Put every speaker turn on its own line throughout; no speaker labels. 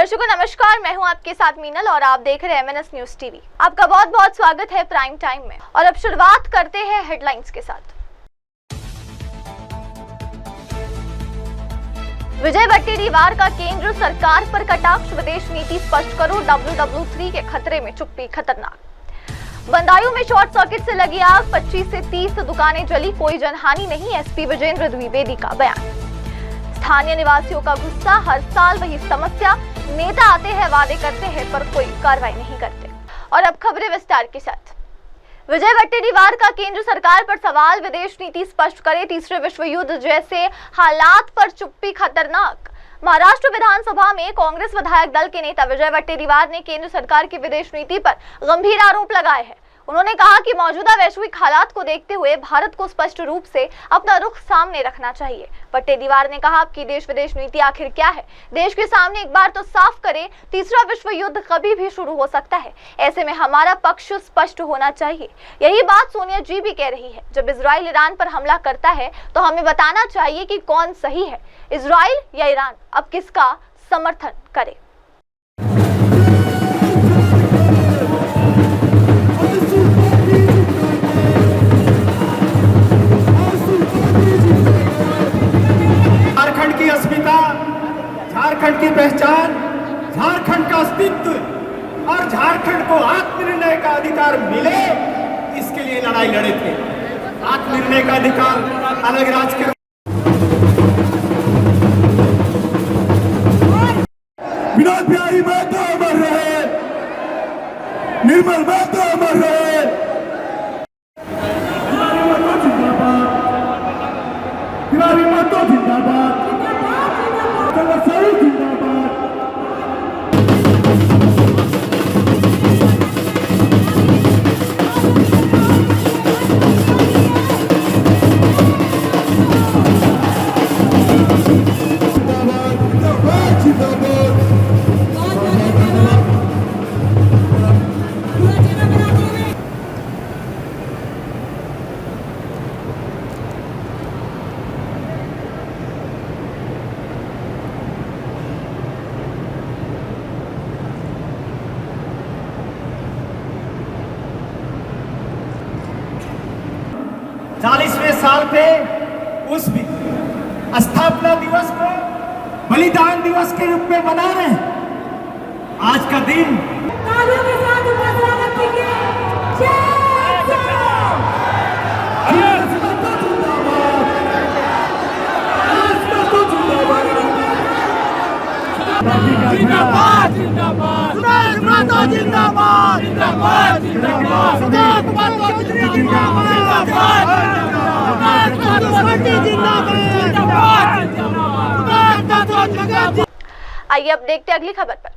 दर्शकों नमस्कार, मैं हूं आपके साथ मीनल और आप देख रहे हैं MNS न्यूज टीवी। आपका बहुत बहुत स्वागत है प्राइम टाइम में। और अब शुरुआत करते हैं हेडलाइंस के साथ। विजय वट्टेरीवार का केंद्र सरकार पर कटाक्ष, विदेश नीति स्पष्ट करो, WW3 के खतरे में चुप्पी खतरनाक। बंदायूं में शॉर्ट सर्किट से लगी आग, 25 से 30 दुकानें जली, कोई जनहानि नहीं, SP विजेंद्र द्विवेदी का बयान। स्थानीय निवासियों का गुस्सा, हर साल वही समस्या, नेता आते हैं वादे करते हैं पर कोई कार्रवाई नहीं करते। और अब खबरें विस्तार के साथ। विजय वट्टेरीवार का केंद्र सरकार पर सवाल, विदेश नीति स्पष्ट करे, तीसरे विश्व युद्ध जैसे हालात पर चुप्पी खतरनाक। महाराष्ट्र विधानसभा में कांग्रेस विधायक दल के नेता विजय वट्टेरीवार ने केंद्र सरकार की विदेश नीति पर गंभीर आरोप लगाए हैं। उन्होंने कहा कि मौजूदा वैश्विक हालात को देखते हुए भारत को स्पष्ट रूप से अपना रुख सामने रखना चाहिए। वट्टेरीवार ने कहा कि देश विदेश नीति आखिर क्या है, देश के सामने एक बार तो साफ करे, तीसरा विश्व युद्ध कभी भी शुरू हो सकता है, ऐसे में हमारा पक्ष स्पष्ट होना चाहिए। यही बात सोनिया जी भी कह रही है। जब इजराइल ईरान पर हमला करता है तो हमें बताना चाहिए कि कौन सही है, इजराइल या ईरान, अब किसका समर्थन करे।
झारखंड की अस्मिता, झारखंड की पहचान, झारखंड का अस्तित्व और झारखंड को आत्मनिर्णय का अधिकार मिले, इसके लिए लड़ाई लड़े थे। आत्मनिर्णय का अधिकार अलग राज्य के विनोद बिहारी महतो अमर रहे, निर्मल महतो अमर रहे, तिवारी महतो जिंदाबाद, सही जिंदाबाद। चालीसवें साल पे उस स्थापना दिवस को बलिदान दिवस के रूप में मना रहे हैं। आज का दिन जिंदाबाद जिंदाबाद जिंदाबाद जिंदाबाद जिंदाबाद जिंदाबाद।
आइए अब देखते हैं अगली खबर पर।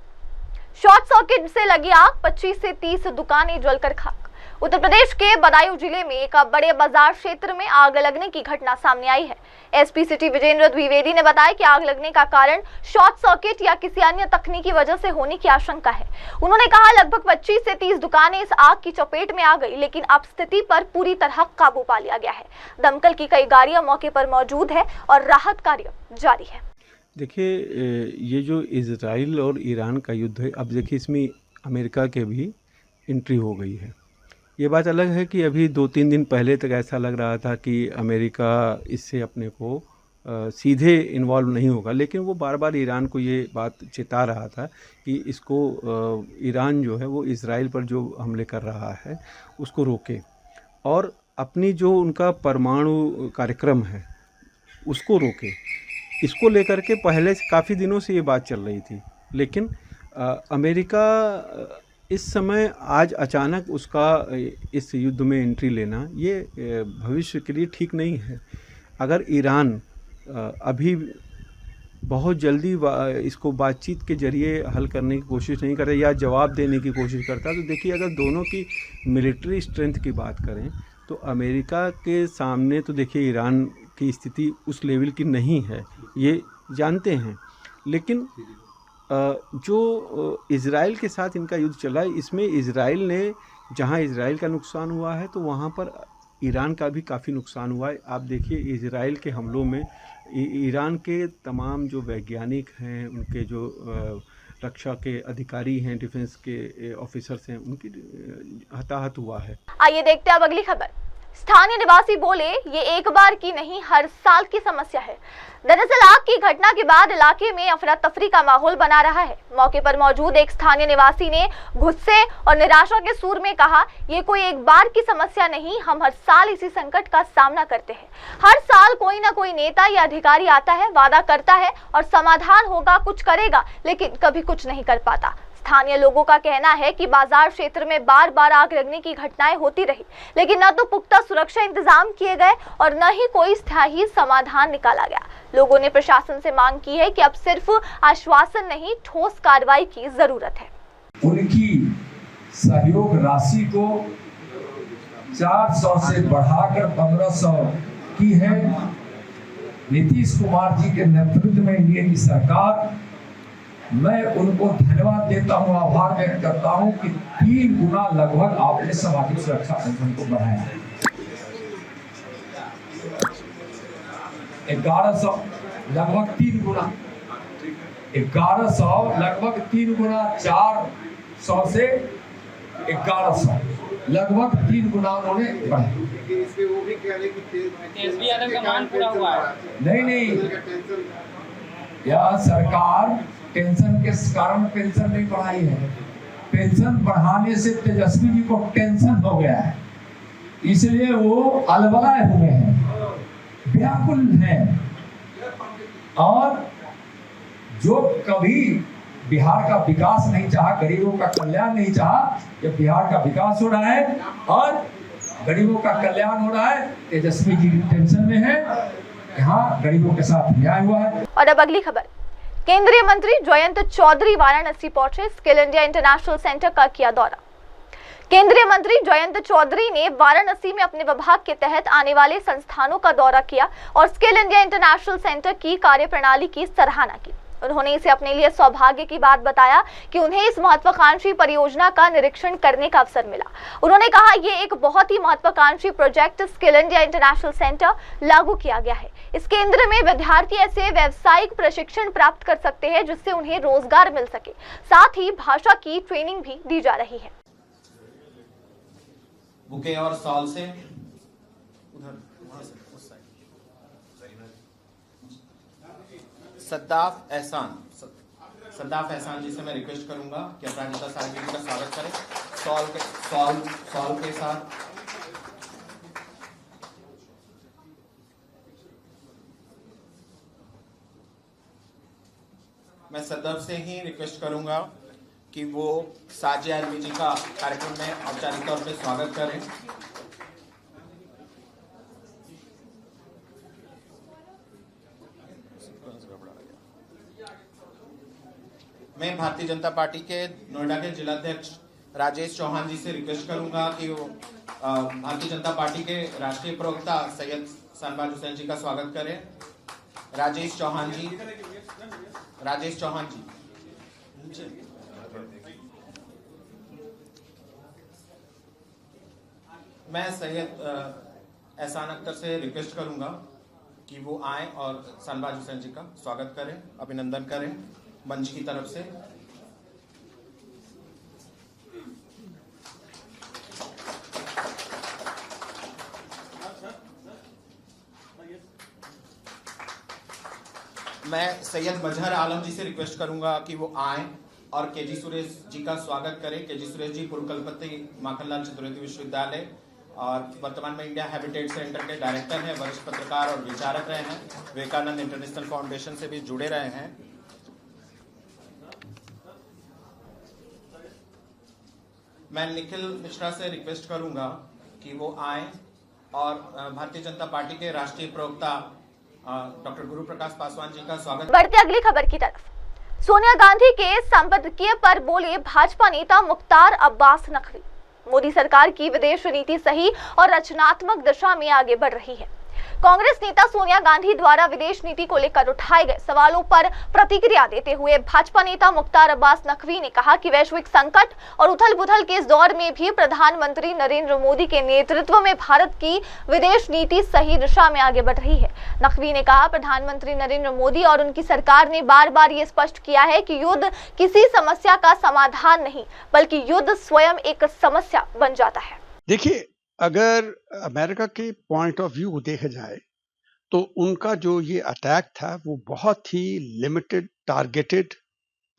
शॉर्ट सर्किट से लगी आग, 25 से 30 दुकानें जलकर खाक। उत्तर प्रदेश के बदायूं जिले में एक बड़े बाजार क्षेत्र में आग लगने की घटना सामने आई है। SP सिटी विजेंद्र द्विवेदी ने बताया कि आग लगने का कारण शॉर्ट सर्किट या किसी अन्य तकनीकी वजह से होने की आशंका है। उन्होंने कहा लगभग 25 से 30 दुकानें इस आग की चपेट में आ गई, लेकिन अब स्थिति पर पूरी तरह काबू पा लिया गया है। दमकल की कई गाड़ियां मौके पर मौजूद है और राहत कार्य जारी है।
देखिए, ये जो इजराइल और ईरान का युद्ध है, अब देखिए इसमें अमेरिका के भी एंट्री हो गई है। ये बात अलग है कि अभी 2-3 दिन पहले तक ऐसा लग रहा था कि अमेरिका इससे अपने को सीधे इन्वॉल्व नहीं होगा, लेकिन वो बार बार ईरान को ये बात चिता रहा था कि इसको ईरान जो है वो इजराइल पर जो हमले कर रहा है उसको रोके और अपनी जो उनका परमाणु कार्यक्रम है उसको रोके। इसको लेकर के पहले से काफ़ी दिनों से ये बात चल रही थी, लेकिन अमेरिका इस समय आज अचानक उसका इस युद्ध में एंट्री लेना ये भविष्य के लिए ठीक नहीं है। अगर ईरान अभी बहुत जल्दी इसको बातचीत के जरिए हल करने की कोशिश नहीं करता या जवाब देने की कोशिश करता, तो देखिए अगर दोनों की मिलिट्री स्ट्रेंथ की बात करें तो अमेरिका के सामने तो देखिए ईरान की स्थिति उस लेवल की नहीं है, ये जानते हैं। लेकिन जो इज़राइल के साथ इनका युद्ध चला, इसमें इज़राइल ने जहां इज़राइल का नुकसान हुआ है तो वहां पर ईरान का भी काफ़ी नुकसान हुआ है। आप देखिए इज़राइल के हमलों में ईरान के तमाम जो वैज्ञानिक हैं, उनके जो रक्षा के अधिकारी हैं, डिफेंस के ऑफिसर्स हैं, उनकी हताहत हुआ है।
आइए देखते हैं अब अगली खबर। स्थानीय निवासी बोले, ये एक बार की नहीं हर साल की समस्या है। दरअसल आग की घटना के बाद इलाके में अफरा तफरी का माहौल बना रहा है। मौके पर मौजूद एक स्थानीय निवासी ने गुस्से और निराशा के सुर में कहा, ये कोई एक बार की समस्या नहीं, हम हर साल इसी संकट का सामना करते हैं। हर साल कोई ना कोई नेता या अधिकारी आता है, वादा करता है और समाधान होगा, कुछ करेगा, लेकिन कभी कुछ नहीं कर पाता। स्थानीय लोगों का कहना है कि बाजार क्षेत्र में बार बार आग लगने की घटनाएं होती रही, लेकिन न तो पुख्ता सुरक्षा इंतजाम किए गए और न ही कोई स्थायी समाधान निकाला गया। लोगों ने प्रशासन से मांग की है कि अब सिर्फ आश्वासन नहीं, ठोस कार्रवाई की जरूरत है।
उनकी सहयोग राशि को 400 से बढ़ाकर 1500 की है। नीतीश कुमार जी के नेतृत्व में एनडीए की सरकार, मैं उनको धन्यवाद देता हूं, आभार व्यक्त करता हूं कि 3 गुना लगभग आपने सामाजिक सुरक्षा पेंशन को बढ़ाया। 1100 लगभग 3 गुना, 1100 लगभग 3 गुना, 400 से 1100 लगभग 3 गुना उन्होंने बढ़ाया।
इसके वो भी कह रहे कि
एसबीआई का मान पूरा हुआ है।
नहीं, यह सरकार पेंशन के कारण पेंशन नहीं बढ़ाई है। पेंशन बढ़ाने से तेजस्वी जी को टेंशन हो गया है, इसलिए वो अलबलाए हुए हैं, व्याकुल हैं। और जो कभी बिहार का विकास नहीं चाहा, गरीबों का कल्याण नहीं चाहा, जब बिहार का विकास हो रहा है और गरीबों का कल्याण हो रहा है, तेजस्वी जी टेंशन में है। यहाँ गरीबों के साथ न्याय हुआ है।
और अब अगली खबर। केंद्रीय मंत्री जयंत चौधरी वाराणसी पहुंचे, स्किल इंडिया इंटरनेशनल सेंटर का किया दौरा। केंद्रीय मंत्री जयंत चौधरी ने वाराणसी में अपने विभाग के तहत आने वाले संस्थानों का दौरा किया और स्किल इंडिया इंटरनेशनल सेंटर की कार्यप्रणाली की सराहना की। उन्होंने इसे अपने लिए सौभाग्य की बात बताया कि उन्हें इस महत्वाकांक्षी परियोजना का निरीक्षण करने का अवसर मिला। उन्होंने कहा, ये एक बहुत ही महत्वाकांक्षी project skill India international centre लागू किया गया है। इस केंद्र में विद्यार्थी ऐसे व्यावसायिक प्रशिक्षण प्राप्त कर सकते हैं जिससे उन्हें रोजगार मिल सके। साथ ही भाषा की ट्रेनिंग भी दी जा रही है।
बुके और सॉल से उधर वहां से उस साइड सद्दाफ एहसान जी से मैं रिक्वेस्ट करूंगा कि अपराजिता सारंगी जी का स्वागत करें सॉल के साथ। मैं सदैव से ही रिक्वेस्ट करूंगा कि वो साजिया अलवी जी का कार्यक्रम में औपचारिक तौर पर स्वागत करें। मैं भारतीय जनता पार्टी के नोएडा के जिलाध्यक्ष राजेश चौहान जी से रिक्वेस्ट करूंगा कि वो भारतीय जनता पार्टी के राष्ट्रीय प्रवक्ता सैयद शानबाज हुसैन जी का स्वागत करें। राजेश चौहान जी। मैं सैयद एहसान अख्तर से रिक्वेस्ट करूंगा कि वो आए और शानबाज हुसैन जी का स्वागत करें, अभिनंदन करें मंच की तरफ से। मैं सैयद मजहर आलम जी से रिक्वेस्ट करूंगा कि वो आए और केजी सुरेश जी का स्वागत करें। केजी सुरेश जी पूर्व कुलपति माखनलाल चतुर्वेदी विश्वविद्यालय और वर्तमान में इंडिया हैबिटेट सेंटर के डायरेक्टर हैं, वरिष्ठ पत्रकार और विचारक रहे हैं, विवेकानंद इंटरनेशनल फाउंडेशन से भी जुड़े रहे हैं। मैं निखिल मिश्रा से रिक्वेस्ट करूंगा कि वो आए और भारतीय जनता पार्टी के राष्ट्रीय प्रवक्ता डॉक्टर गुरु प्रकाश पासवान जी का स्वागत।
बढ़ते अगली खबर की तरफ। सोनिया गांधी के संपादकीय पर बोले भाजपा नेता मुख्तार अब्बास नकवी। मोदी सरकार की विदेश नीति सही और रचनात्मक दिशा में आगे बढ़ रही है। कांग्रेस नेता सोनिया गांधी द्वारा विदेश नीति को लेकर उठाए गए सवालों पर प्रतिक्रिया देते हुए भाजपा नेता मुख्तार अब्बास नकवी ने कहा कि वैश्विक संकट और उथल-पुथल के इस दौर में भी प्रधानमंत्री नरेंद्र मोदी के नेतृत्व में भारत की विदेश नीति सही दिशा में आगे बढ़ रही है। नकवी ने कहा, प्रधानमंत्री नरेंद्र मोदी और उनकी सरकार ने बार-बार ये स्पष्ट किया है कि युद्ध किसी समस्या का समाधान नहीं, बल्कि युद्ध स्वयं एक समस्या बन जाता है।
देखिए, अगर अमेरिका के पॉइंट ऑफ व्यू देखा जाए तो उनका जो ये अटैक था वो बहुत ही लिमिटेड, टारगेटेड,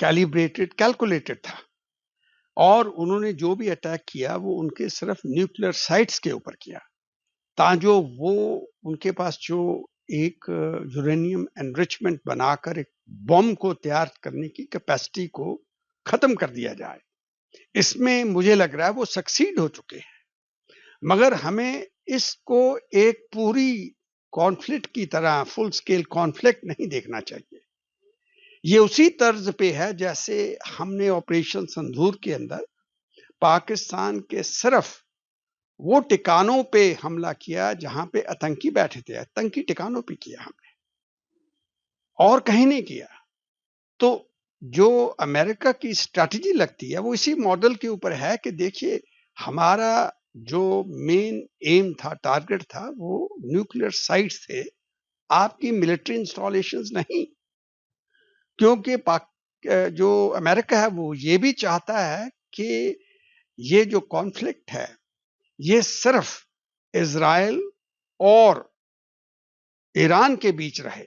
कैलिब्रेटेड, कैलकुलेटेड था और उन्होंने जो भी अटैक किया वो उनके सिर्फ न्यूक्लियर साइट्स के ऊपर किया ताजो वो उनके पास जो एक यूरेनियम एनरिचमेंट बनाकर एक बम को तैयार करने की कैपेसिटी को खत्म कर दिया जाए। इसमें मुझे लग रहा है वो सक्सीड हो चुके हैं, मगर हमें इसको एक पूरी कॉन्फ्लिक्ट की तरह, फुल स्केल कॉन्फ्लिक्ट नहीं देखना चाहिए। ये उसी तर्ज पे है जैसे हमने ऑपरेशन संदूर के अंदर पाकिस्तान के सिर्फ वो ठिकानों पे हमला किया जहां पे आतंकी बैठे थे, आतंकी ठिकानों पे किया हमने और कहीं नहीं किया। तो जो अमेरिका की स्ट्रैटेजी लगती है वो इसी मॉडल के ऊपर है कि देखिए, हमारा जो मेन एम था, टारगेट था, वो न्यूक्लियर साइट्स थे, आपकी मिलिट्री इंस्टॉलेशंस नहीं। क्योंकि जो अमेरिका है वो ये भी चाहता है कि ये जो कॉन्फ्लिक्ट है ये सिर्फ इजराइल और ईरान के बीच रहे,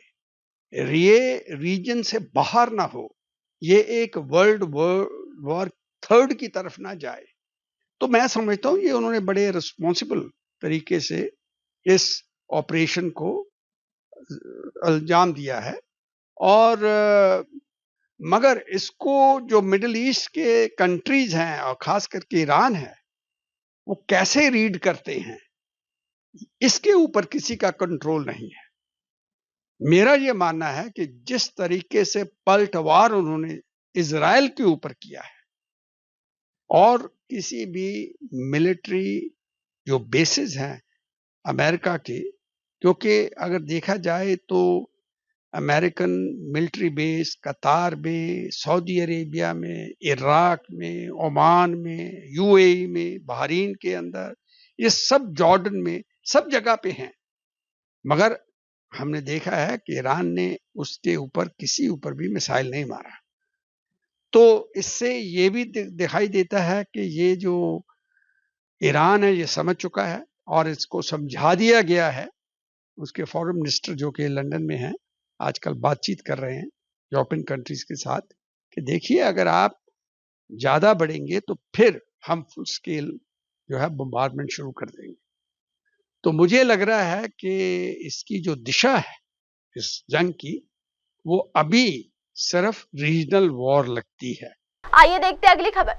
ये रीजन से बाहर ना हो, ये एक वर्ल्ड वॉर थर्ड की तरफ ना जाए। तो मैं समझता हूँ ये उन्होंने बड़े रिस्पॉन्सिबल तरीके से इस ऑपरेशन को अंजाम दिया है और मगर इसको जो मिडिल ईस्ट के कंट्रीज हैं और खास करके ईरान है, वो कैसे रीड करते हैं इसके ऊपर किसी का कंट्रोल नहीं है। मेरा ये मानना है कि जिस तरीके से पलटवार उन्होंने इजराइल के ऊपर किया है और किसी भी मिलिट्री जो बेसिस हैं अमेरिका के, क्योंकि अगर देखा जाए तो अमेरिकन मिलिट्री बेस कतार में, सऊदी अरेबिया में, इराक में, ओमान में, यूएई में, बहरीन के अंदर, ये सब जॉर्डन में, सब जगह पे हैं, मगर हमने देखा है कि ईरान ने उसके ऊपर किसी ऊपर भी मिसाइल नहीं मारा। तो इससे ये भी दिखाई देता है कि ये जो ईरान है ये समझ चुका है और इसको समझा दिया गया है। उसके फॉरेन मिनिस्टर जो कि लंदन में हैं आजकल बातचीत कर रहे हैं यूरोपियन कंट्रीज के साथ कि देखिए, अगर आप ज्यादा बढ़ेंगे तो फिर हम फुल स्केल जो है बम्बार्डमेंट शुरू कर देंगे। तो मुझे लग रहा है कि इसकी जो दिशा है इस जंग की, वो अभी सिर्फ रीजनल वॉर लगती है।
आइए देखते हैं अगली खबर।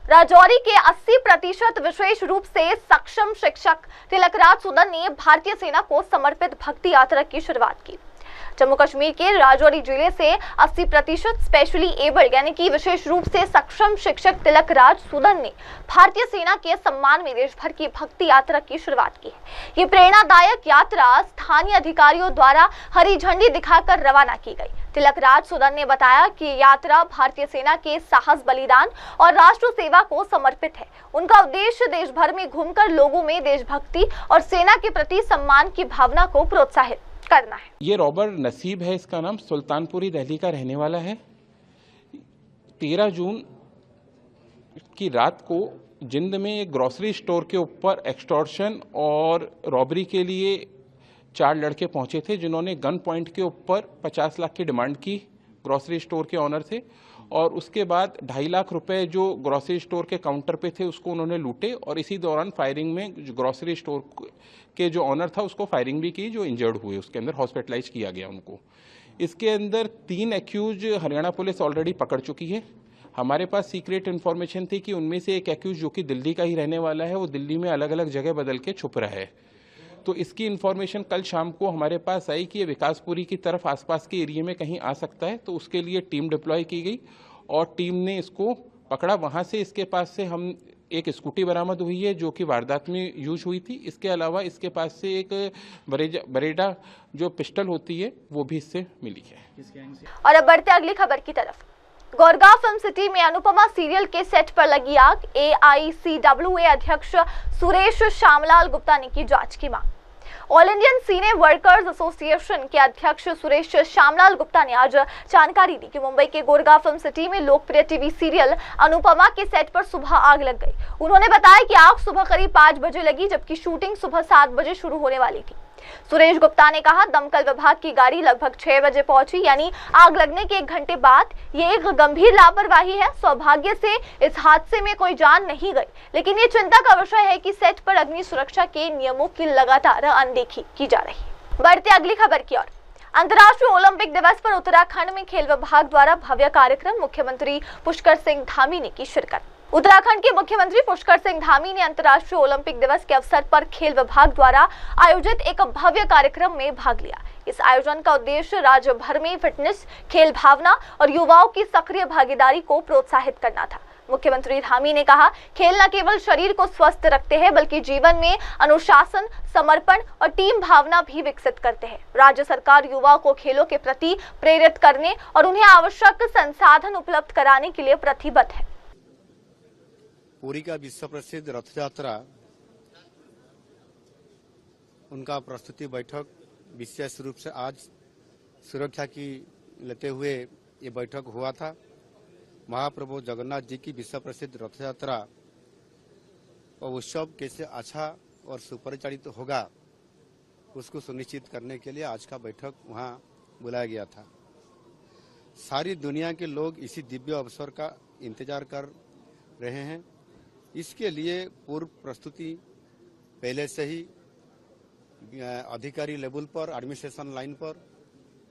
राजौरी के 80% विशेष रूप से सक्षम शिक्षक तिलकराज सुदन ने भारतीय सेना को समर्पित भक्ति यात्रा की शुरुआत की। जम्मू कश्मीर के राजौरी जिले से 80% स्पेशली एबल्ड यानी कि विशेष रूप से सक्षम शिक्षक तिलकराज सुदन ने भारतीय सेना के सम्मान में देश भर की भक्ति यात्रा की शुरुआत की है। ये प्रेरणादायक यात्रा स्थानीय अधिकारियों द्वारा हरी झंडी दिखाकर रवाना की गई। तिलकराज सुदन ने बताया कि यात्रा भारतीय सेना के साहस, बलिदान और राष्ट्र सेवा को समर्पित है। उनका उद्देश्य देश भर में घूमकर लोगों में देशभक्ति और सेना के प्रति सम्मान की भावना को प्रोत्साहित करना है।
ये रॉबर नसीब है, इसका नाम सुल्तानपुरी दिल्ली का रहने वाला है। 13 जून की रात को जिंद में एक ग्रोसरी स्टोर के ऊपर एक्सटॉर्शन और रॉबरी के लिए 4 लड़के पहुंचे थे, जिन्होंने गन पॉइंट के ऊपर 50 लाख की डिमांड की ग्रोसरी स्टोर के ऑनर से, और उसके बाद 2.5 लाख रुपए जो ग्रोसरी स्टोर के काउंटर पे थे उसको उन्होंने लूटे, और इसी दौरान फायरिंग में ग्रोसरी स्टोर के जो ऑनर था उसको फायरिंग भी की, जो इंजर्ड हुए, उसके अंदर हॉस्पिटलाइज किया गया उनको। इसके अंदर 3 एक्यूज हरियाणा पुलिस ऑलरेडी पकड़ चुकी है। हमारे पास सीक्रेट इन्फॉर्मेशन थी कि उनमें से एक एक्यूज जो कि दिल्ली का ही रहने वाला है, वो दिल्ली में अलग अलग जगह बदल के छुप रहा है। तो इसकी इन्फॉर्मेशन कल शाम को हमारे पास आई कि ये विकासपुरी की तरफ आसपास के एरिया में कहीं आ सकता है। तो उसके लिए टीम डिप्लॉय की गई और टीम ने इसको पकड़ा। वहाँ से इसके पास से हम एक स्कूटी बरामद हुई है जो कि वारदात में यूज हुई थी। इसके अलावा इसके पास से एक बरेडा जो पिस्टल होती है वो भी इससे मिली है।
और अब बढ़ते अगली खबर की तरफ। गोरगांव फिल्म सिटी में अनुपमा सीरियल के सेट पर लगी आग। AICWA अध्यक्ष सुरेश श्यामलाल गुप्ता ने की जांच की मांग। ऑल इंडियन सिने वर्कर्स एसोसिएशन के अध्यक्ष सुरेश श्यामलाल गुप्ता ने आज जानकारी दी कि मुंबई के गोरगांव फिल्म सिटी में लोकप्रिय टीवी सीरियल अनुपमा के सेट पर सुबह आग लग गई। उन्होंने बताया कि आग सुबह करीब 5 बजे लगी, जबकि शूटिंग सुबह 7 बजे शुरू होने वाली थी। सुरेश गुप्ता ने कहा, दमकल विभाग की गाड़ी लगभग 6 बजे पहुंची, यानी आग लगने के 1 घंटे बाद। ये एक गंभीर लापरवाही है। सौभाग्य से इस हादसे में कोई जान नहीं गई, लेकिन ये चिंता का विषय है कि सेट पर अग्नि सुरक्षा के नियमों की लगातार अनदेखी की जा रही है। बढ़ते अगली खबर की ओर। अंतर्राष्ट्रीय ओलंपिक दिवस पर उत्तराखंड में खेल विभाग द्वारा भव्य कार्यक्रम। मुख्यमंत्री पुष्कर सिंह धामी ने की शिरकत। उत्तराखंड के मुख्यमंत्री पुष्कर सिंह धामी ने अंतर्राष्ट्रीय ओलंपिक दिवस के अवसर पर खेल विभाग द्वारा आयोजित एक भव्य कार्यक्रम में भाग लिया। इस आयोजन का उद्देश्य राज्य भर में फिटनेस, खेल भावना और युवाओं की सक्रिय भागीदारी को प्रोत्साहित करना था। मुख्यमंत्री धामी ने कहा, खेल न केवल शरीर को स्वस्थ रखते हैं बल्कि जीवन में अनुशासन, समर्पण और टीम भावना भी विकसित करते हैं। राज्य सरकार युवाओं को खेलों के प्रति प्रेरित करने और उन्हें आवश्यक संसाधन उपलब्ध कराने के लिए प्रतिबद्ध है।
पुरी का विश्व प्रसिद्ध रथ यात्रा, उनका प्रस्तुति बैठक विशेष रूप से आज सुरक्षा की लेते हुए ये बैठक हुआ था। महाप्रभु जगन्नाथ जी की विश्व प्रसिद्ध रथ यात्रा और उत्सव कैसे अच्छा और सुपरिचालित होगा, उसको सुनिश्चित करने के लिए आज का बैठक वहां बुलाया गया था। सारी दुनिया के लोग इसी दिव्य अवसर का इंतजार कर रहे हैं। इसके लिए पूर्व प्रस्तुति पहले से ही अधिकारी लेवल पर, एडमिनिस्ट्रेशन लाइन पर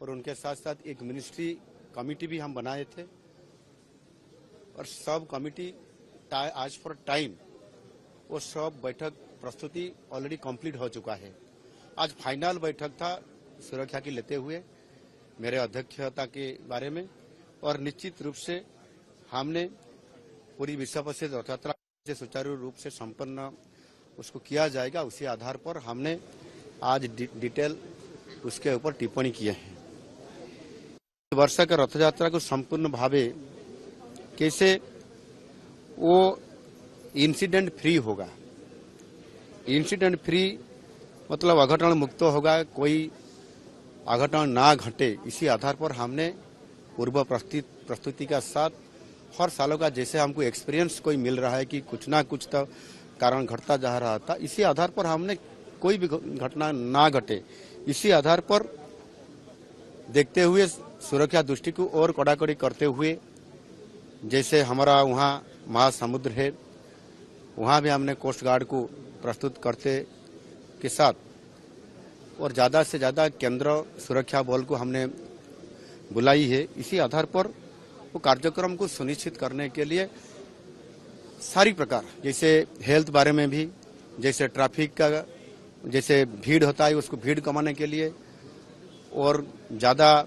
और उनके साथ साथ एक मिनिस्ट्री कमेटी भी हम बनाए थे और सब कमेटी आज फॉर टाइम वो सब बैठक प्रस्तुति ऑलरेडी कंप्लीट हो चुका है। आज फाइनल बैठक था सुरक्षा की लेते हुए मेरे अध्यक्षता के बारे में, और निश्चित रूप से हमने पूरी विश्व प्रसिद्ध रथ यात्रा से सुचारू रूप से संपन्न उसको किया जाएगा। उसी आधार पर हमने आज डिटेल उसके ऊपर टिप्पणी किए हैं। वर्ष का रथ यात्रा को संपूर्ण भावे कैसे वो इंसिडेंट फ्री होगा। इंसिडेंट फ्री मतलब अघटन मुक्त होगा, कोई अघटन ना घटे। इसी आधार पर हमने पूर्व प्रस्तुति का साथ हर सालों का जैसे हमको एक्सपीरियंस कोई मिल रहा है कि कुछ ना कुछ तो कारण घटता जा रहा था, इसी आधार पर हमने कोई भी घटना ना घटे, इसी आधार पर देखते हुए सुरक्षा दृष्टि को और कड़ाकड़ी करते हुए, जैसे हमारा वहाँ महासमुद्र है, वहाँ भी हमने कोस्ट गार्ड को प्रस्तुत करते के साथ और ज़्यादा से ज़्यादा केंद्र सुरक्षा बल को हमने बुलाई है। इसी आधार पर वो कार्यक्रम को सुनिश्चित करने के लिए सारी प्रकार, जैसे हेल्थ बारे में भी, जैसे ट्रैफिक का जैसे भीड़ होता है उसको भीड़ कमाने के लिए, और ज़्यादा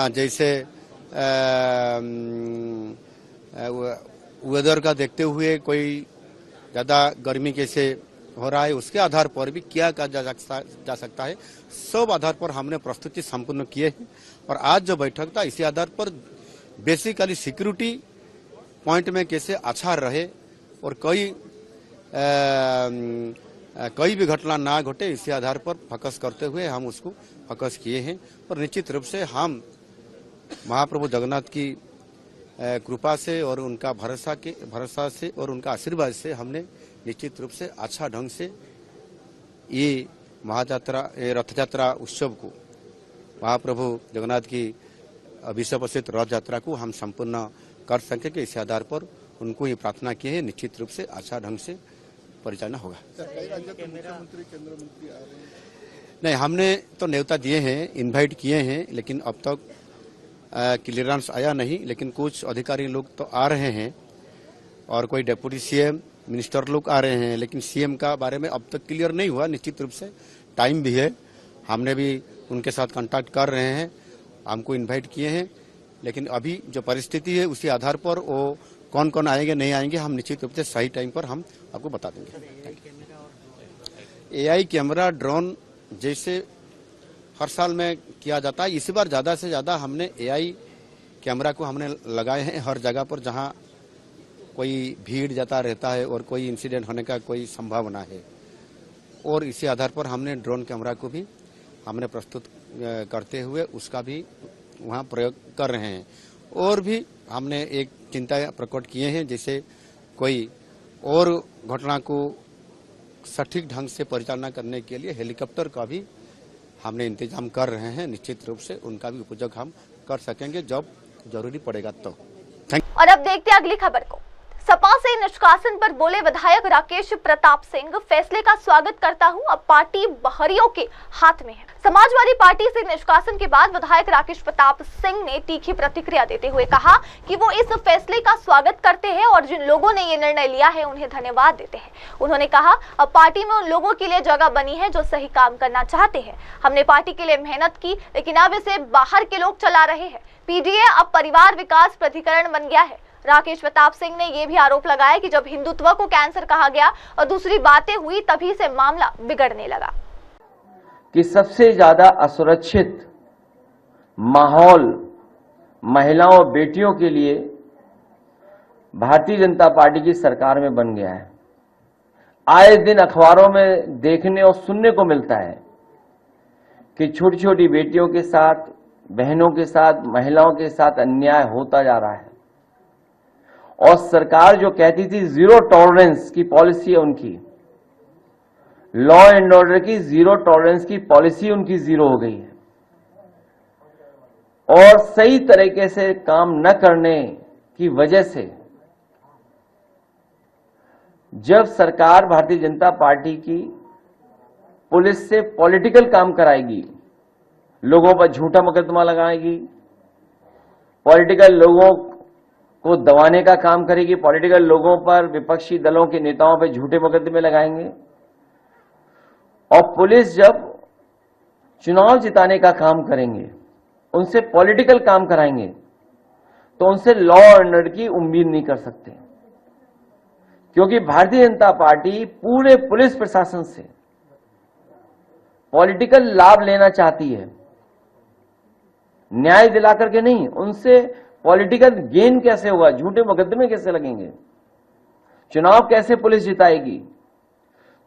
जैसे वेदर का देखते हुए कोई ज़्यादा गर्मी कैसे हो रहा है उसके आधार पर भी क्या कहा जा सकता है, सब आधार पर हमने प्रस्तुति संपूर्ण किए हैं। और आज जो बैठक था इसी आधार पर बेसिकली सिक्योरिटी पॉइंट में कैसे अच्छा रहे और कोई भी घटना ना घटे, इसी आधार पर फोकस करते हुए हम उसको फोकस किए हैं। और निश्चित रूप से हम महाप्रभु जगन्नाथ की कृपा से और उनका भरोसा से और उनका आशीर्वाद से हमने निश्चित रूप से अच्छा ढंग से ये रथ यात्रा उत्सव को, महाप्रभु जगन्नाथ की विश्व प्रसिद्ध रथ यात्रा को हम संपूर्ण कर सके कि इस आधार पर उनको ये प्रार्थना की है, निश्चित रूप से अच्छा ढंग से परिचालना होगा। नहीं, हमने तो न्योता दिए हैं, इनवाइट किए हैं, लेकिन अब तक क्लियरेंस आया नहीं। लेकिन कुछ अधिकारी लोग तो आ रहे हैं और कोई डेप्यूटी सीएम, मिनिस्टर लोग आ रहे हैं, लेकिन सीएम का बारे में अब तक क्लियर नहीं हुआ। निश्चित रूप से टाइम भी है, हमने भी उनके साथ कांटेक्ट कर रहे हैं, हमको इनवाइट किए हैं, लेकिन अभी जो परिस्थिति है उसी आधार पर वो कौन कौन आएंगे नहीं आएंगे हम निश्चित रूप से सही टाइम पर हम आपको बता देंगे। AI कैमरा ड्रोन जैसे हर साल में किया जाता है, इसी बार ज्यादा से ज्यादा हमने AI कैमरा को हमने लगाए हैं हर जगह पर जहां कोई भीड़ जाता रहता है और कोई इंसिडेंट होने का कोई संभावना है, और इसी आधार पर हमने ड्रोन कैमरा को भी हमने प्रस्तुत करते हुए उसका भी वहां प्रयोग कर रहे हैं। और भी हमने एक चिंता प्रकट किए हैं, जैसे कोई और घटना को सटीक ढंग से परिचालना करने के लिए हेलीकॉप्टर का भी हमने इंतजाम कर रहे हैं। निश्चित रूप से उनका भी उपयोग हम कर सकेंगे जब जरूरी पड़ेगा तो।
और अब देखते हैं अगली खबर को। सपा से निष्कासन पर बोले विधायक राकेश प्रताप सिंह, फैसले का स्वागत करता हूं, अब पार्टी बहरियों के हाथ में है। समाजवादी पार्टी से निष्कासन के बाद विधायक राकेश प्रताप सिंह ने तीखी प्रतिक्रिया देते हुए कहा कि वो इस फैसले का स्वागत करते हैं और जिन लोगों ने ये निर्णय लिया है उन्हें धन्यवाद देते हैं। उन्होंने कहा, अब पार्टी में उन लोगों के लिए जगह बनी है जो सही काम करना चाहते हैं। हमने पार्टी के लिए मेहनत की, लेकिन अब इसे बाहर के लोग चला रहे हैं। PDA अब परिवार विकास प्राधिकरण बन गया है। राकेश प्रताप सिंह ने यह भी आरोप लगाया कि जब हिंदुत्व को कैंसर कहा गया और दूसरी बातें हुई, तभी से मामला बिगड़ने लगा।
कि सबसे ज्यादा असुरक्षित माहौल महिलाओं और बेटियों के लिए भारतीय जनता पार्टी की सरकार में बन गया है। आए दिन अखबारों में देखने और सुनने को मिलता है कि छोटी छोटी बेटियों के साथ, बहनों के साथ, महिलाओं के साथ अन्याय होता जा रहा है। और सरकार जो कहती थी जीरो टॉलरेंस की पॉलिसी है उनकी, लॉ एंड ऑर्डर की जीरो टॉलरेंस की पॉलिसी उनकी जीरो हो गई है। और सही तरीके से काम न करने की वजह से जब सरकार भारतीय जनता पार्टी की पुलिस से पॉलिटिकल काम कराएगी, लोगों पर झूठा मुकदमा लगाएगी, पॉलिटिकल लोगों को दबाने का काम करेगी, पॉलिटिकल लोगों पर, विपक्षी दलों के नेताओं पर झूठे मुकदमे लगाएंगे, और पुलिस जब चुनाव जिताने का काम करेंगे, उनसे पॉलिटिकल काम कराएंगे, तो उनसे लॉ एंड ऑर्डर की उम्मीद नहीं कर सकते। क्योंकि भारतीय जनता पार्टी पूरे पुलिस प्रशासन से पॉलिटिकल लाभ लेना चाहती है, न्याय दिला करके नहीं। उनसे पॉलिटिकल गेन कैसे होगा, झूठे मुकदमे कैसे लगेंगे, चुनाव कैसे पुलिस जिताएगी।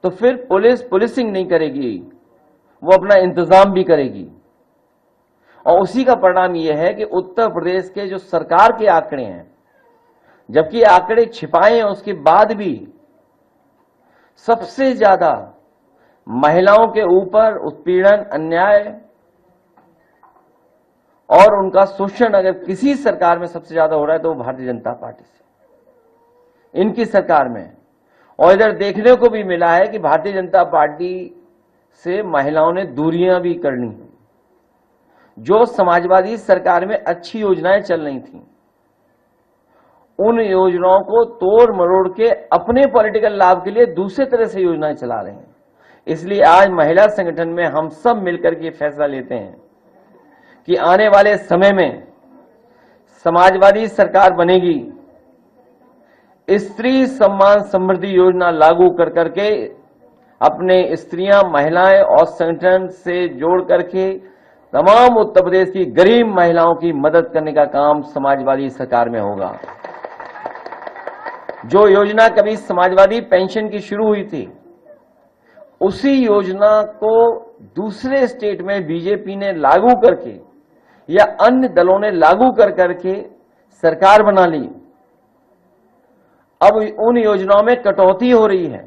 तो फिर पुलिस पुलिसिंग नहीं करेगी, वो अपना इंतजाम भी करेगी। और उसी का परिणाम यह है कि उत्तर प्रदेश के जो सरकार के आंकड़े हैं, जबकि आंकड़े छिपाए हैं, उसके बाद भी सबसे ज्यादा महिलाओं के ऊपर उत्पीड़न, अन्याय और उनका शोषण अगर किसी सरकार में सबसे ज्यादा हो रहा है तो वो भारतीय जनता पार्टी से, इनकी सरकार में। और इधर देखने को भी मिला है कि भारतीय जनता पार्टी से महिलाओं ने दूरियां भी करनी है। जो समाजवादी सरकार में अच्छी योजनाएं चल रही थी, उन योजनाओं को तोड़ मरोड़ के अपने पॉलिटिकल लाभ के लिए दूसरे तरह से योजनाएं चला रहे हैं। इसलिए आज महिला संगठन में हम सब मिलकर के फैसला लेते हैं कि आने वाले समय में समाजवादी सरकार बनेगी, स्त्री सम्मान समृद्धि योजना लागू कर करके अपने स्त्रियां, महिलाएं और संगठन से जोड़ करके तमाम उत्तर प्रदेश की गरीब महिलाओं की मदद करने का काम समाजवादी सरकार में होगा। जो योजना कभी समाजवादी पेंशन की शुरू हुई थी, उसी योजना को दूसरे स्टेट में बीजेपी ने लागू करके या अन्य दलों ने लागू कर करके सरकार बना ली। अब उन योजनाओं में कटौती हो रही है,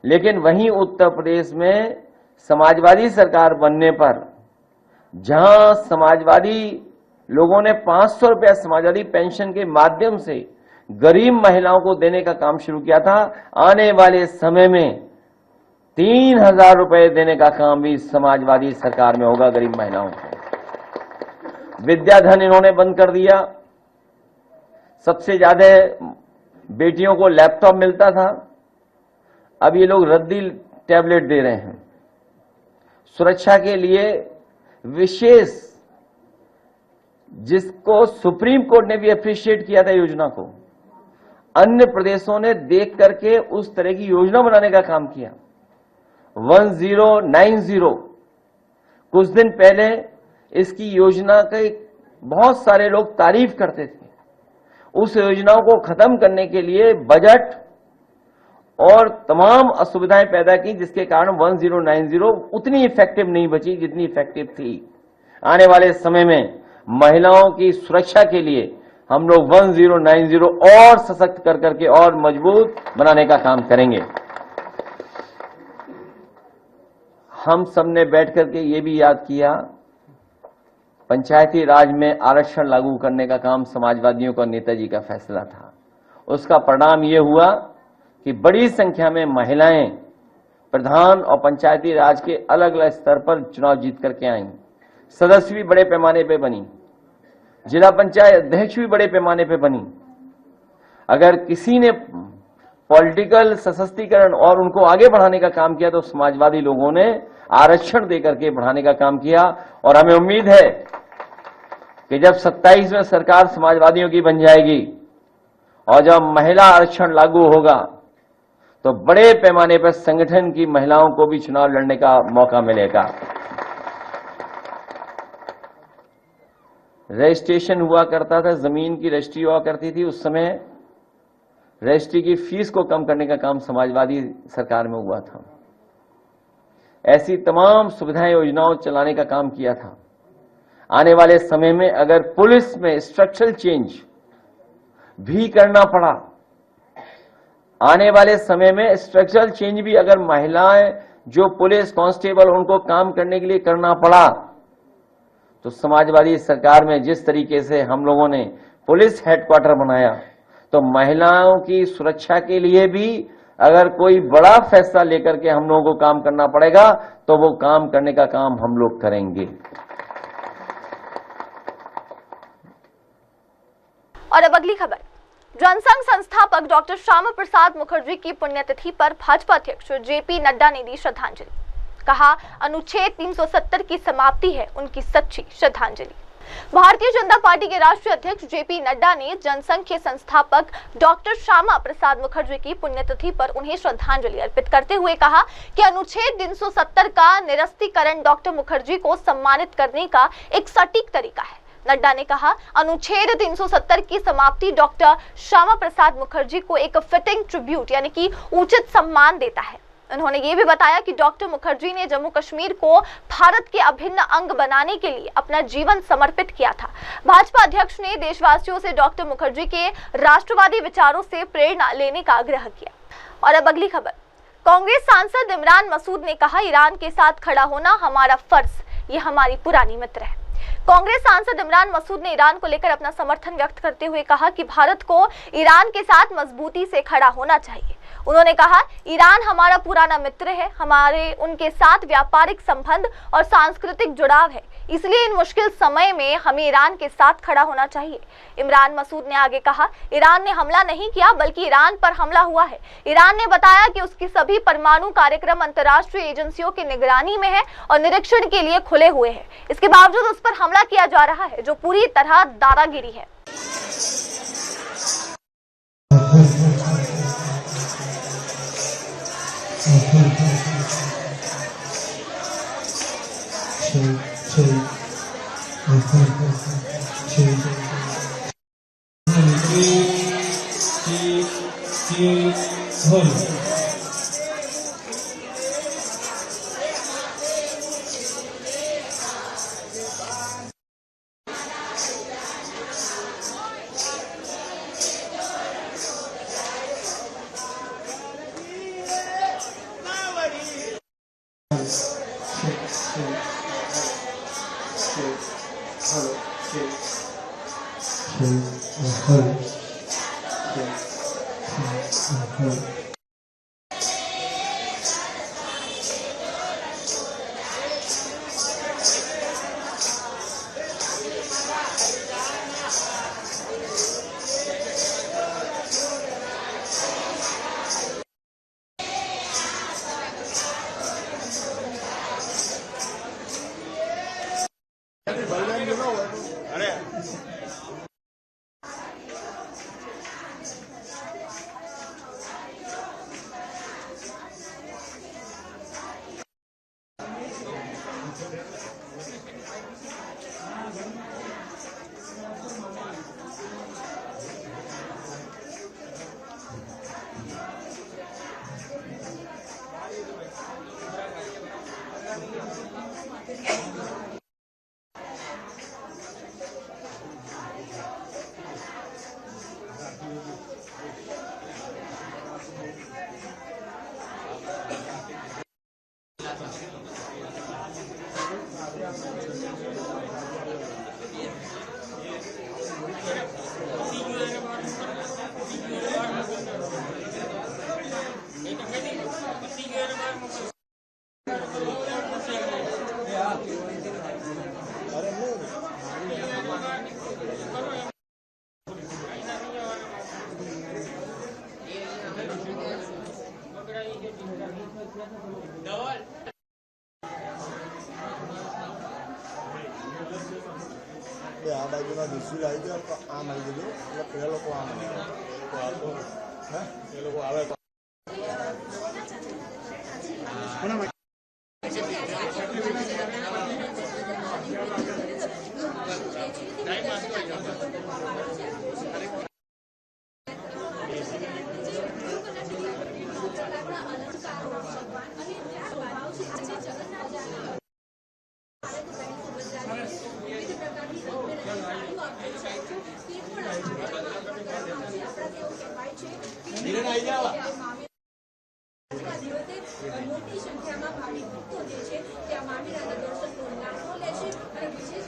लेकिन वहीं उत्तर प्रदेश में समाजवादी सरकार बनने पर, जहां समाजवादी लोगों ने 500 रुपया समाजवादी पेंशन के माध्यम से गरीब महिलाओं को देने का काम शुरू किया था, आने वाले समय में 3000 रुपए देने का काम भी समाजवादी सरकार में होगा गरीब महिलाओं को। विद्याधन इन्होंने बंद कर दिया। सबसे ज्यादा बेटियों को लैपटॉप मिलता था, अब ये लोग रद्दी टैबलेट दे रहे हैं। सुरक्षा के लिए विशेष, जिसको सुप्रीम कोर्ट ने भी अप्रिशिएट किया था योजना को, अन्य प्रदेशों ने देख करके उस तरह की योजना बनाने का काम किया। 1090 कुछ दिन पहले इसकी योजना के बहुत सारे लोग तारीफ करते थे। उस योजनाओं को खत्म करने के लिए बजट और तमाम असुविधाएं पैदा की, जिसके कारण 1090 उतनी इफेक्टिव नहीं बची जितनी इफेक्टिव थी। आने वाले समय में महिलाओं की सुरक्षा के लिए हम लोग 1090 और सशक्त कर करके और मजबूत बनाने का काम करेंगे। हम सबने बैठ करके ये भी याद किया, पंचायती राज में आरक्षण लागू करने का काम समाजवादियों का नेताजी का फैसला था। उसका परिणाम ये हुआ कि बड़ी संख्या में महिलाएं प्रधान और पंचायती राज के अलग अलग स्तर पर चुनाव जीत करके आईं। सदस्य भी बड़े पैमाने पे बनी, जिला पंचायत अध्यक्ष भी बड़े पैमाने पे बनी। अगर किसी ने पॉलिटिकल सशक्तिकरण और उनको आगे बढ़ाने का काम किया तो समाजवादी लोगों ने आरक्षण देकर के बढ़ाने का काम किया। और हमें उम्मीद है कि जब 27 में सरकार समाजवादियों की बन जाएगी और जब महिला आरक्षण लागू होगा तो बड़े पैमाने पर संगठन की महिलाओं को भी चुनाव लड़ने का मौका मिलेगा। रजिस्ट्रेशन हुआ करता था, जमीन की रजिस्ट्री हुआ करती थी। उस समय रजिस्ट्री की फीस को कम करने का काम समाजवादी सरकार में हुआ था। ऐसी तमाम सुविधाएं योजनाओं चलाने का काम किया था। आने वाले समय में अगर पुलिस में स्ट्रक्चरल चेंज भी करना पड़ा, आने वाले समय में स्ट्रक्चरल चेंज भी अगर महिलाएं जो पुलिस कांस्टेबल उनको काम करने के लिए करना पड़ा, तो समाजवादी सरकार में जिस तरीके से हम लोगों ने पुलिस हेडक्वार्टर बनाया, तो महिलाओं की सुरक्षा के लिए भी अगर कोई बड़ा फैसला लेकर के हम लोगों को काम करना पड़ेगा तो वो काम करने का काम हम लोग करेंगे।
और अब अगली खबर, जनसंघ संस्थापक डॉक्टर श्यामा प्रसाद मुखर्जी की पुण्यतिथि पर भाजपा अध्यक्ष जेपी नड्डा ने दी श्रद्धांजलि। कहा, अनुच्छेद 370 की समाप्ति है उनकी सच्ची श्रद्धांजलि। भारतीय जनता पार्टी के राष्ट्रीय अध्यक्ष जेपी नड्डा ने जनसंघ के संस्थापक डॉक्टर श्यामा प्रसाद मुखर्जी की पुण्यतिथि पर उन्हें श्रद्धांजलि अर्पित करते हुए कहा कि अनुच्छेद 370 का निरस्तीकरण डॉक्टर मुखर्जी को सम्मानित करने का एक सटीक तरीका है। नड्डा ने कहा, अनुच्छेद 370 की समाप्ति डॉक्टर श्यामा प्रसाद मुखर्जी को एक फिटिंग ट्रिब्यूट यानी कि उचित सम्मान देता है। उन्होंने ये भी बताया कि डॉक्टर मुखर्जी ने जम्मू कश्मीर को भारत के अभिन्न अंग बनाने के लिए अपना जीवन समर्पित किया था। भाजपा अध्यक्ष ने देशवासियों से डॉक्टर मुखर्जी के राष्ट्रवादी विचारों से प्रेरणा लेने का आग्रह किया। और अब अगली खबर, कांग्रेस सांसद इमरान मसूद ने कहा, ईरान के साथ खड़ा होना हमारा फर्ज, ये हमारी पुरानी मित्र है। कांग्रेस सांसद इमरान मसूद ने ईरान को लेकर अपना समर्थन व्यक्त करते हुए कहा कि भारत को ईरान के साथ मजबूती से खड़ा होना चाहिए। उन्होंने कहा, ईरान हमारा पुराना मित्र है, हमारे उनके साथ व्यापारिक संबंध और सांस्कृतिक जुड़ाव है, इसलिए इन मुश्किल समय में हमें ईरान के साथ खड़ा होना चाहिए। इमरान मसूद ने आगे कहा, ईरान ने हमला नहीं किया बल्कि ईरान पर हमला हुआ है। ईरान ने बताया कि उसकी सभी परमाणु कार्यक्रम अंतर्राष्ट्रीय एजेंसियों की निगरानी में है और निरीक्षण के लिए खुले हुए हैं। इसके बावजूद उस पर हमला किया जा रहा है, जो पूरी तरह दादागिरी है।
આ બાજુના ડિસ્ટ્રિક્ટ આવી ગયો તો આમ આવી ગયો એટલે પેલા લોકો આમ આવી ગયા તો આ તો હે એ લોકો આવે તો
મોટી સંખ્યામાં ભાવિક ભક્તો જે છે તે મામીરાના દર્શનનો લાભો લેશે અને વિશેષ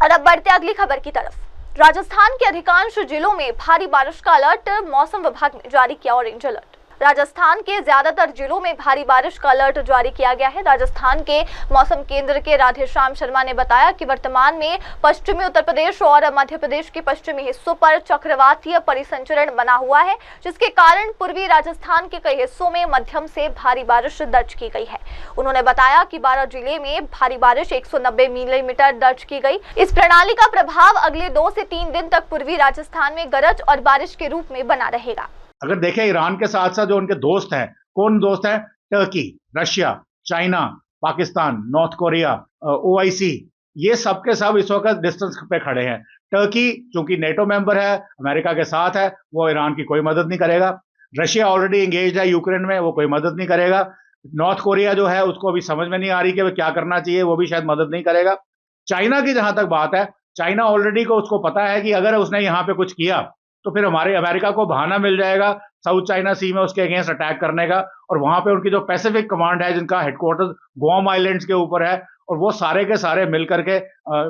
और अब बढ़ते अगली खबर की तरफ। राजस्थान के अधिकांश जिलों में भारी बारिश का अलर्ट मौसम विभाग ने जारी किया। Orange alert. राजस्थान के ज्यादातर जिलों में भारी बारिश का अलर्ट जारी किया गया है। राजस्थान के मौसम केंद्र के राधेश्याम शर्मा ने बताया कि वर्तमान में पश्चिमी उत्तर प्रदेश और मध्य प्रदेश के पश्चिमी हिस्सों पर चक्रवातीय परिसंचरण बना हुआ है, जिसके कारण पूर्वी राजस्थान के कई हिस्सों में मध्यम से भारी बारिश दर्ज की गई है। उन्होंने बताया कि 12 जिले में भारी बारिश 190 मिलीमीटर दर्ज की गई। इस प्रणाली का प्रभाव अगले 2 से 3 दिन तक पूर्वी राजस्थान में गरज और बारिश के रूप में बना रहेगा।
अगर देखें ईरान के साथ साथ जो उनके दोस्त हैं, कौन दोस्त हैं? Turkey, Russia, China, Pakistan, north Korea, OIC, ये सब के सब इस वक्त डिस्टेंस पे खड़े हैं। टर्की चूंकि नेटो मेंबर है, अमेरिका के साथ है, वो ईरान की कोई मदद नहीं करेगा। रशिया ऑलरेडी एंगेज है यूक्रेन में, वो कोई मदद नहीं करेगा। नॉर्थ कोरिया जो है उसको अभी समझ में नहीं आ रही कि वो क्या करना चाहिए, वो भी शायद मदद नहीं करेगा। चाइना की जहां तक बात है, चाइना ऑलरेडी को उसको पता है कि अगर उसने यहाँ पे कुछ किया तो फिर हमारे अमेरिका को बहाना मिल जाएगा साउथ चाइना सी में उसके अगेंस्ट अटैक करने का। और वहां पे उनकी जो पैसिफिक कमांड है, जिनका हेडक्वार्टर्स गुआम आइलैंड्स के ऊपर है, और वो सारे के सारे मिल करके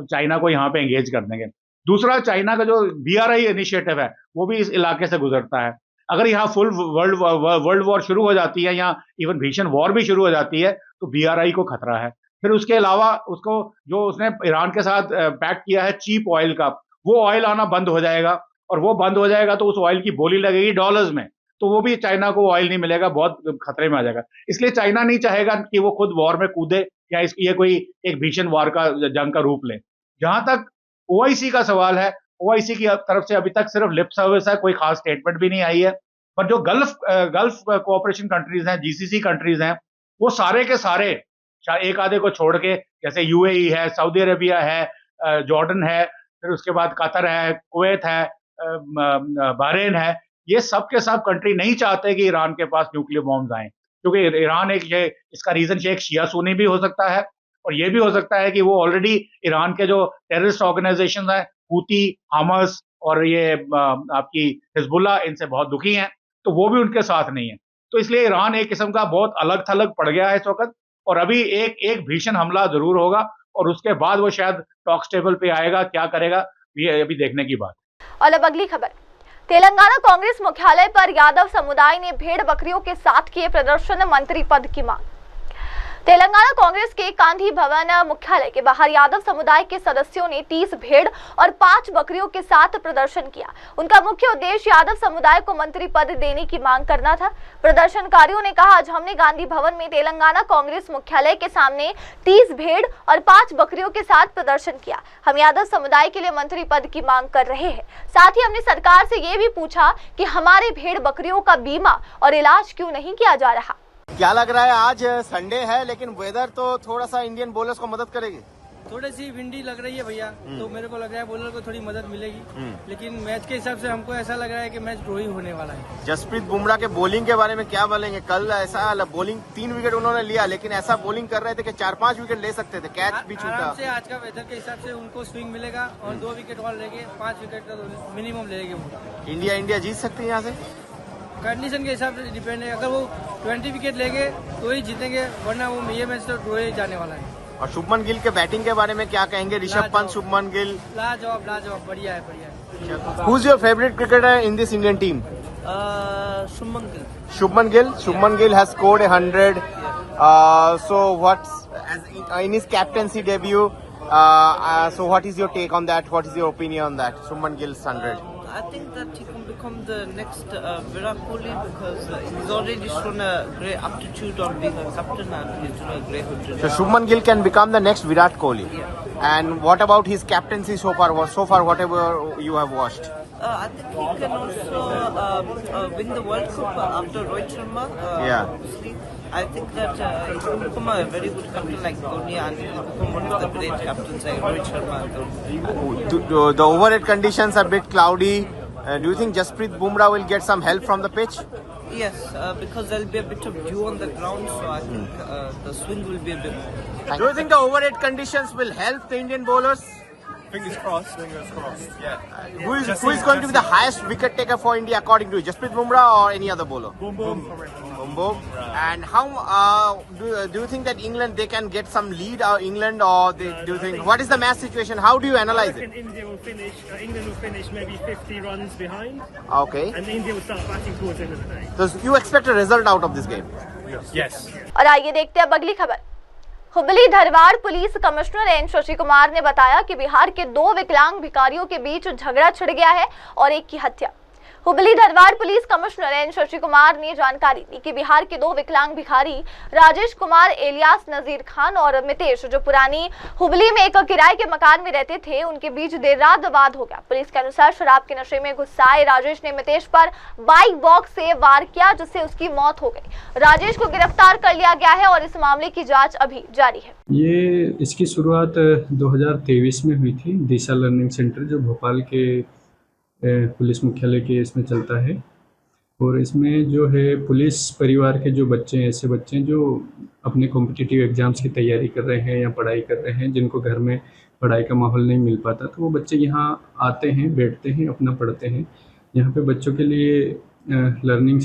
चाइना को यहाँ पे एंगेज कर देंगे। दूसरा, चाइना का जो BRI इनिशिएटिव है वो भी इस इलाके से गुजरता है। अगर यहाँ फुल वर्ल्ड वॉर शुरू हो जाती है, या इवन भीषण वॉर भी शुरू हो जाती है, तो BRI को खतरा है। फिर उसके अलावा उसको जो उसने ईरान के साथ पैक्ट किया है चीप ऑयल का, वो ऑयल आना बंद हो जाएगा, और वो बंद हो जाएगा तो उस ऑयल की बोली लगेगी डॉलर्स में, तो वो भी चाइना को ऑयल नहीं मिलेगा, बहुत खतरे में आ जाएगा। इसलिए चाइना नहीं चाहेगा कि वो खुद वॉर में कूदे या ये कोई एक भीषण वॉर का जंग का रूप ले। जहां तक OIC का सवाल है, OIC की तरफ से अभी तक सिर्फ लिप सर्विस है, कोई खास स्टेटमेंट भी नहीं आई है। पर जो गल्फ कोऑपरेशन कंट्रीज हैं, GCC कंट्रीज हैं, वो सारे के सारे एक आधे को छोड़ के, जैसे UAE है, सऊदी अरेबिया है, जॉर्डन है, फिर उसके बाद कतर है, कुवैत है, बहरीन है, ये सब के सब कंट्री नहीं चाहते कि ईरान के पास न्यूक्लियर बॉम्ब्स आए, क्योंकि ईरान इसका रीजन शेख शिया सुन्नी भी हो सकता है, और ये भी हो सकता है कि वो ऑलरेडी ईरान के जो टेररिस्ट ऑर्गेनाइजेशन हैं, हूती, हमास और ये आपकी हिजबुल्लाह, इनसे बहुत दुखी हैं, तो वो भी उनके साथ नहीं है। तो इसलिए ईरान एक किस्म का बहुत अलग थलग पड़ गया है इस वक्त, और अभी एक भीषण हमला जरूर होगा, और उसके बाद वो शायद टॉक्स टेबल पे आएगा, क्या करेगा ये अभी देखने की बात।
और अब अगली खबर, तेलंगाना कांग्रेस मुख्यालय पर यादव समुदाय ने भेड़ बकरियों के साथ किए प्रदर्शन, मंत्री पद की मांग। तेलंगाना कांग्रेस के गांधी भवन मुख्यालय के बाहर यादव समुदाय के सदस्यों ने 30 भेड़ और 5 बकरियों के साथ प्रदर्शन किया। उनका मुख्य उद्देश्य यादव समुदाय को मंत्री पद देने की मांग करना था। प्रदर्शनकारियों ने कहा, आज हमने गांधी भवन में तेलंगाना कांग्रेस मुख्यालय के सामने 30 भेड़ और 5 बकरियों के साथ प्रदर्शन किया। हम यादव समुदाय के लिए मंत्री पद की मांग कर रहे हैं। साथ ही हमने सरकार से ये भी पूछा कि हमारे भेड़ बकरियों का बीमा और इलाज क्यों नहीं किया जा रहा।
क्या लग रहा है, आज संडे है लेकिन वेदर तो थोड़ा सा इंडियन बॉलर्स को मदद करेगी?
थोड़ी सी विंडी लग रही है भैया, तो मेरे को लग रहा है बॉलर को थोड़ी मदद मिलेगी, लेकिन मैच के हिसाब से हमको ऐसा लग रहा है कि मैच ड्रॉ ही होने वाला है।
जसप्रीत बुमराह के बॉलिंग के बारे में क्या बोलेंगे? कल ऐसा बॉलिंग 3 विकेट उन्होंने लिया, लेकिन ऐसा बॉलिंग कर रहे थे कि 4-5 विकेट ले सकते थे, कैच भी छूटा।
आराम से आज का वेदर के हिसाब से उनको स्विंग मिलेगा और 2 विकेट और लेके 5 विकेट का मिनिमम लेंगे।
इंडिया जीत सकती है यहाँ से?
कंडीशन के हिसाब से डिपेंड है, अगर वो 20 विकेट लेंगे तो ही जीतेंगे, वरना वो ये मैच तो ड्रॉ ही जाने वाला है।
और शुभमन गिल के बैटिंग के बारे में क्या कहेंगे? ऋषभ पंत, शुभमन गिल,
लाजवाब, बढ़िया है।
Who's your favorite cricketer in this Indian team?
Shubman Gill.
Shubman Gill has scored 100. So in his captaincy debut? So what is your take on that? What is your opinion on that? Shubman Gill's 100.
I think that he can become the next Virat Kohli because he's already shown a great aptitude on being a captain and he's doing a great job.
So Shubman Gill can become the next Virat Kohli.
Yeah.
And what about his captaincy so far? Whatever you have watched.
I think he can also win the World Cup after Rohit Sharma. Obviously. I think that he can become a very good captain like Dhoni and he can become one of the great captains like Rohit Sharma and Dhoni.
The overhead conditions are a bit cloudy. Do you think Jasprit Bumrah will get some help from the pitch?
Yes, because there will be a bit of dew on the ground, so I think the swing will be a bit more.
Do you think the overhead conditions will help the Indian bowlers?
Fingers crossed. Yeah.
Who is going to be the highest wicket taker for India according to you? Jasprit Bumrah or any other bowler?
Boom.
And how do you think that England they can get some lead? England or do you think what is the match situation? How do you analyze it?
England will finish maybe 50 runs behind.
Okay.
And India will start batting towards the end of the day.
So you expect a result out of this game?
Yes.
और आइए देखते हैं अब अगली खबर। Hubli Dharwad police commissioner N Shashi Kumar ने बताया कि बिहार के 2 विकलांग भिखारियों के बीच झगड़ा छिड़ गया है और एक की हत्या। Hubli Dharwad police commissioner N Shashi Kumar ने जानकारी दी कि बिहार के 2 विकलांग भिखारी राजेश कुमार एलियास नजीर खान और मितेश, जो पुरानी हुबली में एक किराए के मकान में रहते थे, उनके बीच देर रात विवाद हो गया। पुलिस के अनुसार शराब के नशे में गुस्साए राजेश ने मितेश पर बाइक बॉक्स से वार किया, जिससे उसकी मौत हो गई। राजेश को गिरफ्तार कर लिया गया है और इस मामले की जाँच अभी जारी है।
इसकी शुरुआत 2023 में हुई थी। दिशा लर्निंग सेंटर जो भोपाल के पुलिस मुख्यालय के इसमें चलता है, और इसमें जो है पुलिस परिवार के जो बच्चे हैं, ऐसे बच्चे हैं जो अपने कॉम्पिटिटिव एग्ज़ाम्स की तैयारी कर रहे हैं या पढ़ाई कर रहे हैं, जिनको घर में पढ़ाई का माहौल नहीं मिल पाता, तो वो बच्चे यहाँ आते हैं, बैठते हैं, अपना पढ़ते हैं। यहाँ पे बच्चों के लिए लर्निंग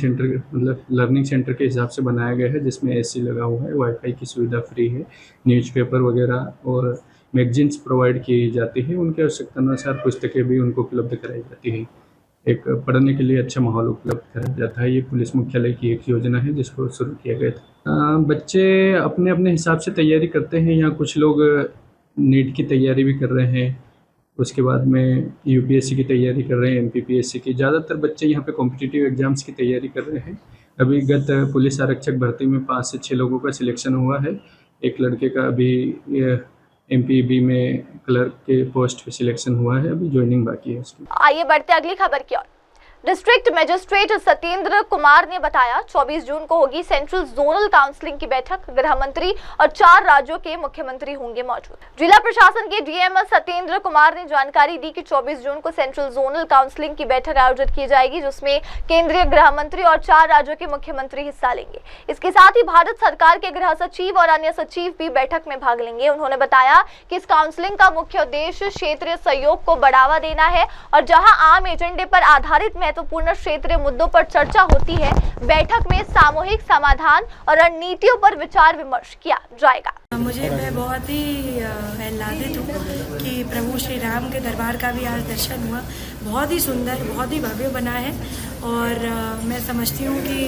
सेंटर के हिसाब से बनाया गया है, जिसमें AC लगा हुआ है, वाईफाई की सुविधा फ्री है, न्यूज़पेपर वगैरह और मैगजीन्स प्रोवाइड की जाती है। उनके आवश्यकता अनुसार पुस्तकें भी उनको उपलब्ध कराई जाती है। एक पढ़ने के लिए अच्छा माहौल उपलब्ध कराया जाता है। ये पुलिस मुख्यालय की एक योजना है जिसको शुरू किया गया था। बच्चे अपने अपने हिसाब से तैयारी करते हैं। यहाँ कुछ लोग नीट की तैयारी भी कर रहे हैं, उसके बाद में UPSC की तैयारी कर रहे हैं, MPPSC की। ज़्यादातर बच्चे यहाँ पे कॉम्पिटिटिव एग्ज़ाम्स की तैयारी कर रहे हैं। अभी गत पुलिस आरक्षक भर्ती में 5 से 6 लोगों का सिलेक्शन हुआ है। एक लड़के का अभी MPB में क्लर्क के पोस्ट पे सिलेक्शन हुआ है, अभी ज्वाइनिंग बाकी है उसकी।
आइए बढ़ते अगली खबर की ओर। डिस्ट्रिक्ट मजिस्ट्रेट सत्येंद्र कुमार ने बताया 24 जून को होगी सेंट्रल जोनल काउंसिलिंग की बैठक। गृह मंत्री और 4 राज्यों के मुख्यमंत्री होंगे मौजूद। जिला प्रशासन के DM सत्येंद्र कुमार ने जानकारी दी कि 24 जून को सेंट्रल जोनल काउंसिलिंग की बैठक आयोजित की जाएगी, जिसमें केंद्रीय गृह मंत्री और 4 राज्यों के मुख्यमंत्री हिस्सा लेंगे। इसके साथ ही भारत सरकार के गृह सचिव और अन्य सचिव भी बैठक में भाग लेंगे। उन्होंने बताया कि इस काउंसिलिंग का मुख्य उद्देश्य क्षेत्रीय सहयोग को बढ़ावा देना है और जहां आम एजेंडे पर आधारित महत्वपूर्ण क्षेत्रीय मुद्दों पर चर्चा होती है, बैठक में सामूहिक समाधान और रणनीतियों पर विचार विमर्श किया जाएगा।
मैं बहुत ही आह्लादित हूँ कि प्रभु श्री राम के दरबार का भी आज दर्शन हुआ। बहुत ही सुंदर, बहुत ही भव्य बना है और मैं समझती हूँ कि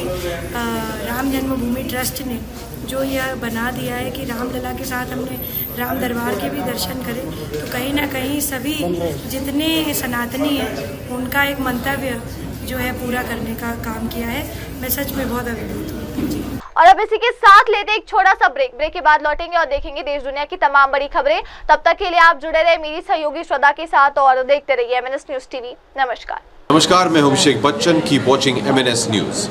राम जन्मभूमि ट्रस्ट ने जो यह बना दिया है कि रामलला के साथ हमने राम दरबार के भी दर्शन करें, तो कहीं ना कहीं सभी जितने सनातनी हैं उनका एक मंतव्य जो है पूरा करने का काम किया है। मैं सच में बहुत अभिभूत हूँ जी।
और अब इसी के साथ लेते एक छोटा सा ब्रेक के बाद लौटेंगे और देखेंगे देश दुनिया की तमाम बड़ी खबरें। तब तक के लिए आप जुड़े रहे मेरी सहयोगी श्रद्धा के साथ और देखते रहिए MNS न्यूज TV। नमस्कार।
नमस्कार, मैं हूं Abhishek Bachchan. Keep watching MNS news.